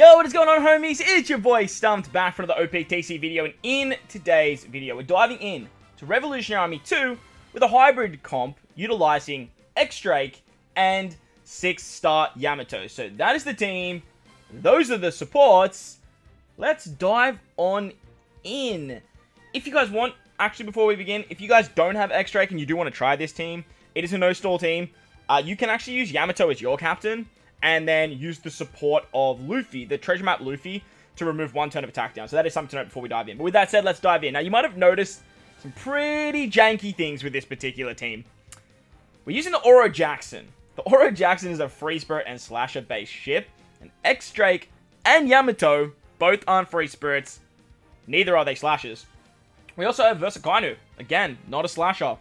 Yo, what is going on, homies? It's your boy Stumped back for another OPTC video, and in today's video, we're diving in to Revolutionary Army 2 with a hybrid comp utilizing X-Drake and 6-star Yamato. So that is the team. Those are the supports. Let's dive on in. If you guys want, actually before we begin, if you guys don't have X-Drake and you do want to try this team, it is a no-stall team. You can actually use Yamato as your captain, and then use the support of Luffy, the treasure map Luffy, to remove one turn of attack down. So that is something to note before we dive in. But with that said, let's dive in. Now, you might have noticed some pretty janky things with this particular team. We're using the Oro Jackson. The Oro Jackson is a free spirit and slasher-based ship. And X-Drake and Yamato both aren't free spirits. Neither are they slashers. We also have Kainu. Again, not a slasher.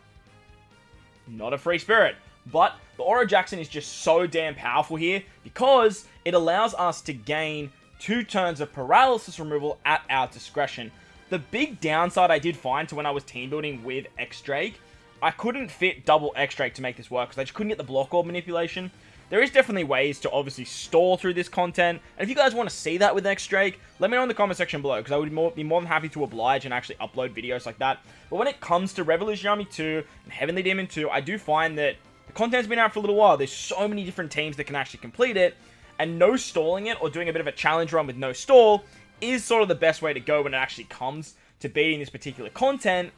Not a free spirit. But the Oro Jackson is just so damn powerful here because it allows us to gain 2 turns of paralysis removal at our discretion. The big downside I did find to when I was team building with X-Drake, I couldn't fit double X-Drake to make this work because I just couldn't get the block orb manipulation. There is definitely ways to obviously stall through this content, and if you guys want to see that with X-Drake, let me know in the comment section below, because I would be more than happy to oblige and actually upload videos like that. But when it comes to Revolutionary Army 2 and Heavenly Demon 2, I do find that the content's been out for a little while. There's so many different teams that can actually complete it, and no stalling it or doing a bit of a challenge run with no stall is sort of the best way to go when it actually comes to beating this particular content,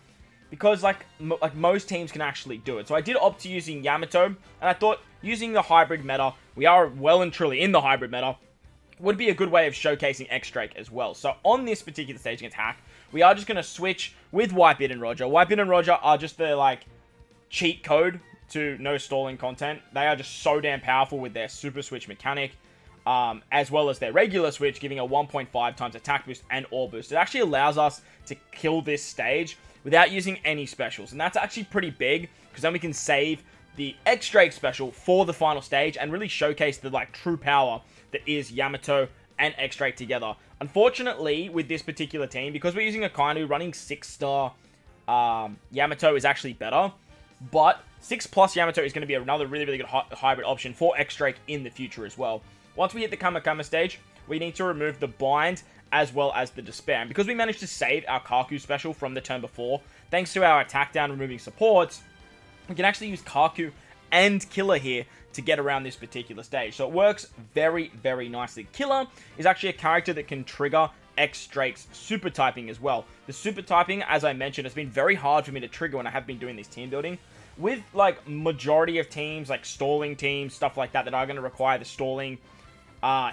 because like most teams can actually do it. So I did opt to using Yamato, and I thought using the hybrid meta, we are well and truly in the hybrid meta, would be a good way of showcasing X-Drake as well. So on this particular stage against Hack, we are just going to switch with Whitebeard and Roger. Whitebeard and Roger are just the like cheat code to no stalling content. They are just so damn powerful with their super switch mechanic, as well as their regular switch, giving a 1.5 times attack boost and orb boost. It actually allows us to kill this stage without using any specials, and that's actually pretty big, because then we can save the X-Drake special for the final stage and really showcase the like true power that is Yamato and X-Drake together. Unfortunately, with this particular team, because we're using a Kainu, running 6-star Yamato is actually better, but 6+ Yamato is going to be another really good hybrid option for X-Drake in the future as well. Once we hit the Kamakama stage, we need to remove the Bind as well as the Despair. And because we managed to save our Kaku special from the turn before, thanks to our attack down removing supports, we can actually use Kaku and Killer here to get around this particular stage. So it works very nicely. Killer is actually a character that can trigger X-Drake's super typing as well. The super typing, as I mentioned, has been very hard for me to trigger when I have been doing this team building. With like majority of teams, like stalling teams, stuff like that, that are going to require the stalling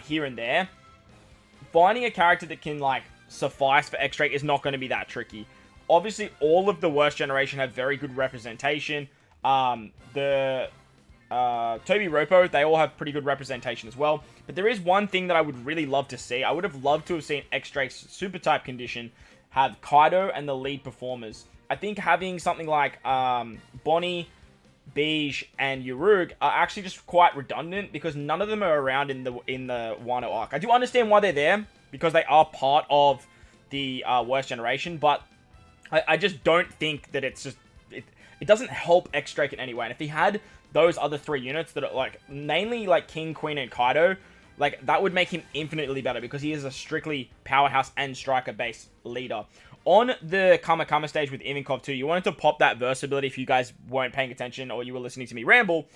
here and there, finding a character that can like suffice for X-Drake is not going to be that tricky. Obviously, all of the worst generation have very good representation. The Toby Ropo, they all have pretty good representation as well. But there is one thing that I would really love to see. I would have loved to have seen X-Drake's super type condition have Kaido and the lead performers. I think having something like Bonnie, Beige, and Urug are actually just quite redundant, because none of them are around in the Wano arc. I do understand why they're there, because they are part of the worst generation, but I just don't think that it's just... It doesn't help X-Drake in any way. And if he had those other 3 units that are like, mainly like King, Queen, and Kaido, like that would make him infinitely better, because he is a strictly powerhouse and striker-based leader. On the Kamakama stage with Ivankov 2, you wanted to pop that versatility. If you guys weren't paying attention or you were listening to me ramble,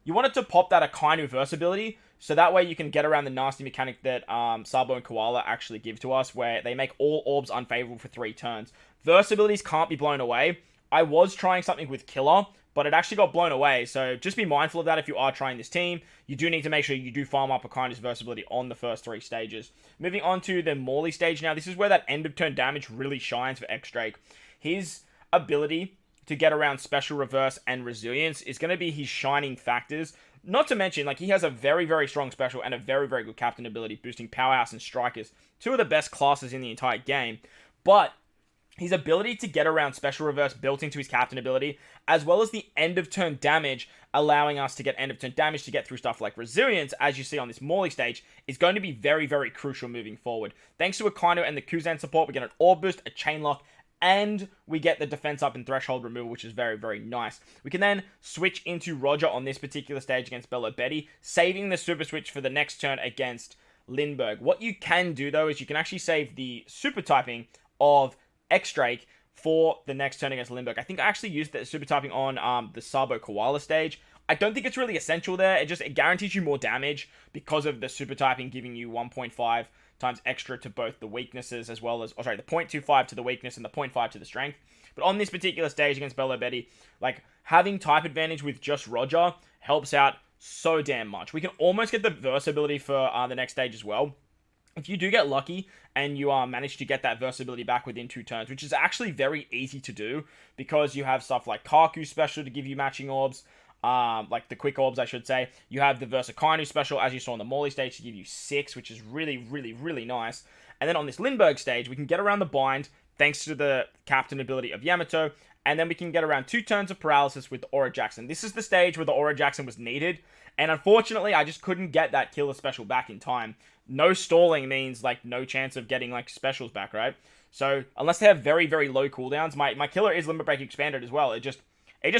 you wanted to pop that Akainu versatility, so that way you can get around the nasty mechanic that Sabo and Koala actually give to us, where they make all orbs unfavorable for 3 turns. Versabilities can't be blown away. I was trying something with Killer, but it actually got blown away, so just be mindful of that if you are trying this team. You do need to make sure you do farm up Akainu's versatility on the first 3 stages. Moving on to the Morley stage now, this is where that end of turn damage really shines for X-Drake. His ability to get around special reverse and resilience is going to be his shining factors. Not to mention, like, he has a very strong special and a very good captain ability, boosting powerhouse and strikers, 2 of the best classes in the entire game. But his ability to get around special reverse built into his captain ability, as well as the end of turn damage, allowing us to get end of turn damage to get through stuff like resilience, as you see on this Morley stage, is going to be very crucial moving forward. Thanks to Akainu and the Kuzan support, we get an orb boost, a chain lock, and we get the defense up and threshold removal, which is very nice. We can then switch into Roger on this particular stage against Bello Betty, saving the super switch for the next turn against Lindbergh. What you can do, though, is you can actually save the super typing of X-Drake for the next turn against Lindbergh. I think I actually used the super typing on the Sabo Koala stage. I don't think it's really essential there. It guarantees you more damage because of the super typing giving you 1.5 times extra to both the weaknesses as well as, the 0.25 to the weakness and the 0.5 to the strength. But on this particular stage against Bello Betty, like, having type advantage with just Roger helps out so damn much. We can almost get the versatility for the next stage as well. If you do get lucky and you manage to get that versatility back within 2 turns, which is actually very easy to do because you have stuff like Kaku special to give you matching orbs, like the quick orbs, I should say. You have the Versakainu special, as you saw on the Morley stage, to give you 6, which is really, really, really nice. And then on this Lindbergh stage, we can get around the bind thanks to the captain ability of Yamato, and then we can get around 2 turns of paralysis with the Aura Jackson. This is the stage where the Aura Jackson was needed, and unfortunately, I just couldn't get that killer special back in time. No stalling means, like, no chance of getting, like, specials back, right? So, unless they have very, very low cooldowns, my killer is Limit Break Expanded as well. It just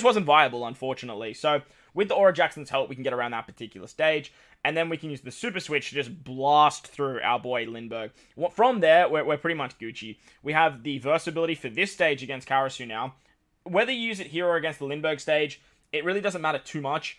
wasn't viable, unfortunately. So, with the Aura Jackson's help, we can get around that particular stage, and then we can use the Super Switch to just blast through our boy Lindbergh. From there, we're pretty much Gucci. We have the versatility for this stage against Karasu now. Whether you use it here or against the Lindbergh stage, it really doesn't matter too much.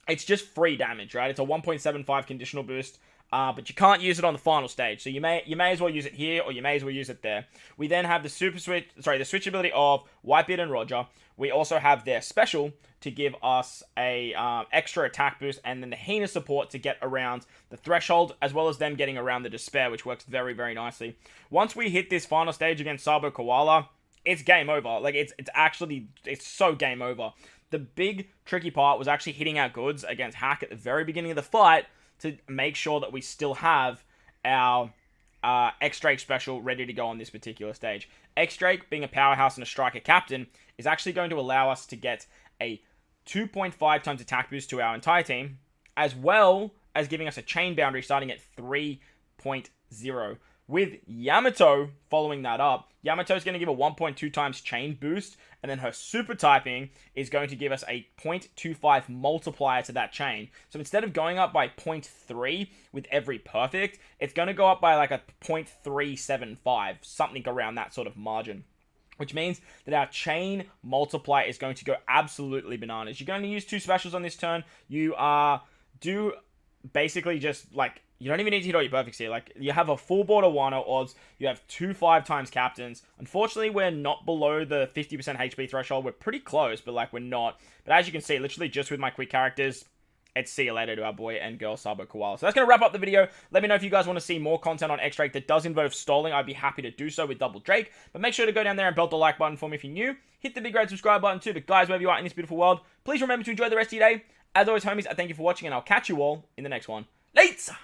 It's just free damage, right? It's a 1.75 conditional boost, but you can't use it on the final stage. So you may as well use it here, or you may as well use it there. We then have the the switch ability of Whitebeard and Roger. We also have their special to give us a extra attack boost, and then the Hina support to get around the threshold, as well as them getting around the despair, which works very, very nicely. Once we hit this final stage against Sabo Koala, it's game over. Like, it's so game over. The big tricky part was actually hitting our goods against Hack at the very beginning of the fight to make sure that we still have our X-Drake special ready to go on this particular stage. X-Drake, being a powerhouse and a striker captain, is actually going to allow us to get a 2.5 times attack boost to our entire team, as well as giving us a chain boundary starting at 3.0. With Yamato following that up, Yamato is going to give a 1.2 times chain boost, and then her super typing is going to give us a 0.25 multiplier to that chain. So instead of going up by 0.3 with every perfect, it's going to go up by like a 0.375, something around that sort of margin. Which means that our chain multiplier is going to go absolutely bananas. You're going to use 2 specials on this turn. You do basically just, like, you don't even need to hit all your perfects here. Like, you have a full board of Wano odds. You have 2 5 times captains. Unfortunately, we're not below the 50% HP threshold. We're pretty close, but, like, we're not. But as you can see, literally just with my quick characters, it's see you later to our boy and girl Sabo Koala. So that's going to wrap up the video. Let me know if you guys want to see more content on X-Drake that does involve stalling. I'd be happy to do so with Double Drake. But make sure to go down there and belt the like button for me if you're new. Hit the big red subscribe button too. But guys, wherever you are in this beautiful world, please remember to enjoy the rest of your day. As always, homies, I thank you for watching, and I'll catch you all in the next one. Later!